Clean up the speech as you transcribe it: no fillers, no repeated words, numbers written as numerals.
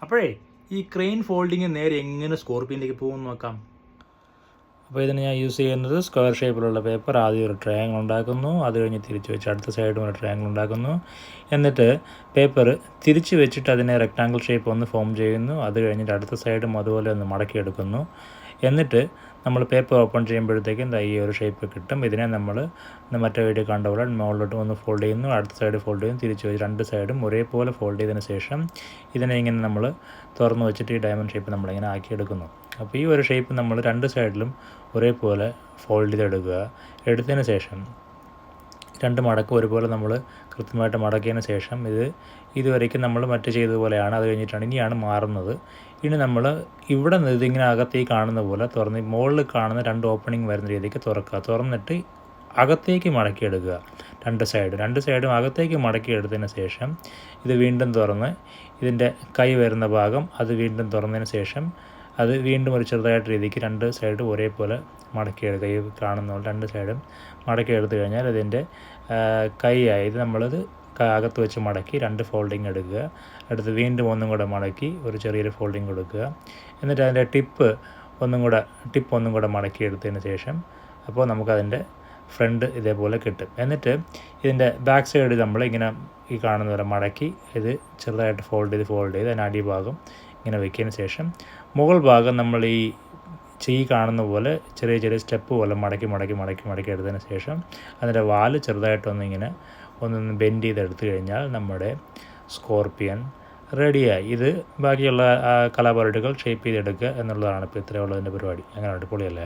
അപ്പോഴേ ഈ crane folding നേരെ എങ്ങനെ സ്കോർപ്പിയനിലേക്ക് പോകുമെന്ന് നോക്കാം. അപ്പോൾ ഇതിന് ഞാൻ യൂസ് ചെയ്യുന്നത് സ്ക്വയർ ഷേപ്പിലുള്ള പേപ്പർ. ആദ്യം ഒരു ട്രയാങ്കിൾ ഉണ്ടാക്കുന്നു, അത് കഴിഞ്ഞ് തിരിച്ച് വെച്ച് അടുത്ത സൈഡും ഒരു ട്രയാങ്കിൾ ഉണ്ടാക്കുന്നു. എന്നിട്ട് പേപ്പർ തിരിച്ച് വെച്ചിട്ട് അതിനെ റെക്റ്റാങ്കിൾ ഷേപ്പ് ഒന്ന് ഫോം ചെയ്യുന്നു. അത് കഴിഞ്ഞിട്ട് അടുത്ത സൈഡും അതുപോലെ ഒന്ന് മടക്കിയെടുക്കുന്നു. എന്നിട്ട് നമ്മൾ പേപ്പർ ഓപ്പൺ ചെയ്യുമ്പോഴത്തേക്കും ഈ ഒരു ഷേപ്പ് കിട്ടും. ഇതിനെ നമ്മൾ മറ്റേ വീഡിയോ കണ്ട പോലെ മുകളിലോട്ട് ഒന്ന് ഫോൾഡ് ചെയ്യുന്നു, അടുത്ത സൈഡ് ഫോൾഡ് ചെയ്യുന്നു, തിരിച്ച് വെച്ച് രണ്ട് സൈഡും ഒരേപോലെ ഫോൾഡ് ചെയ്തതിന് ശേഷം ഇതിനെ ഇങ്ങനെ നമ്മൾ തുറന്ന് വെച്ചിട്ട് ഈ ഡയമണ്ട് ഷേപ്പ് നമ്മളിങ്ങനെ ആക്കിയെടുക്കുന്നു. അപ്പോൾ ഈ ഒരു ഷേപ്പ് നമ്മൾ രണ്ട് സൈഡിലും ഒരേപോലെ ഫോൾഡ് ചെയ്തെടുക്കുക. എടുത്തതിന് ശേഷം രണ്ട് മടക്കും ഒരുപോലെ നമ്മൾ കൃത്യമായിട്ട് മടക്കിയതിന് ശേഷം ഇതുവരേക്കും നമ്മൾ മറ്റു ചെയ്തതുപോലെയാണ്. അത് കഴിഞ്ഞിട്ടാണ് ഇനിയാണ് മാറുന്നത്. ഇനി നമ്മൾ ഇവിടെ നിന്ന് ഇതിങ്ങനെ അകത്തേക്ക് കാണുന്ന പോലെ തുറന്ന് മുകളിൽ കാണുന്ന രണ്ട് ഓപ്പണിംഗ് വരുന്ന രീതിക്ക് തുറക്കുക. തുറന്നിട്ട് അകത്തേക്ക് മടക്കിയെടുക്കുക. രണ്ട് സൈഡും അകത്തേക്ക് മടക്കിയെടുത്തതിന് ശേഷം ഇത് വീണ്ടും തുറന്ന് ഇതിൻ്റെ കൈ വരുന്ന ഭാഗം അത് വീണ്ടും തുറന്നതിന് ശേഷം അത് വീണ്ടും ഒരു ചെറുതായിട്ട് രീതിക്ക് രണ്ട് സൈഡും ഒരേപോലെ മടക്കിയെടുക്കുക. ഈ കാണുന്ന പോലെ രണ്ട് സൈഡും മടക്കിയെടുത്ത് കഴിഞ്ഞാൽ ഇതിൻ്റെ കൈയായി ഇത് നമ്മളത് അകത്ത് വെച്ച് മടക്കി രണ്ട് ഫോൾഡിങ് എടുക്കുക. അടുത്ത് വീണ്ടും ഒന്നും കൂടെ മടക്കി ഒരു ചെറിയൊരു ഫോൾഡിങ് കൊടുക്കുക. എന്നിട്ട് അതിൻ്റെ ടിപ്പ് ഒന്നും കൂടെ മടക്കിയെടുത്തതിന് ശേഷം അപ്പോൾ നമുക്കതിൻ്റെ ഫ്രണ്ട് ഇതേപോലെ കിട്ടും. എന്നിട്ട് ഇതിൻ്റെ ബാക്ക് സൈഡ് നമ്മൾ ഇങ്ങനെ ഈ കാണുന്ന പോലെ മടക്കി ഇത് ചെറുതായിട്ട് ഫോൾഡ് ചെയ്ത് അതിൻ്റെ അടിഭാഗം ഇങ്ങനെ വയ്ക്കിയതിന് ശേഷം മുകൾ ഭാഗം നമ്മൾ ഈ കാണുന്ന പോലെ ചെറിയ സ്റ്റെപ്പ് പോലെ മടക്കി എടുത്തതിന് ശേഷം അതിൻ്റെ വാല് ചെറുതായിട്ടൊന്നിങ്ങനെ ഒന്ന് ബെൻഡ് ചെയ്തെടുത്തു കഴിഞ്ഞാൽ നമ്മുടെ സ്കോർപ്പിയൻ റെഡിയായി. ഇത് ബാക്കിയുള്ള കലാപരിപാടികൾ ഷേപ്പ് ചെയ്തെടുക്കുക എന്നുള്ളതാണ് ഇപ്പോൾ ഇത്രയുള്ളതിൻ്റെ പരിപാടി. അങ്ങനെ അടിപൊളിയല്ലേ?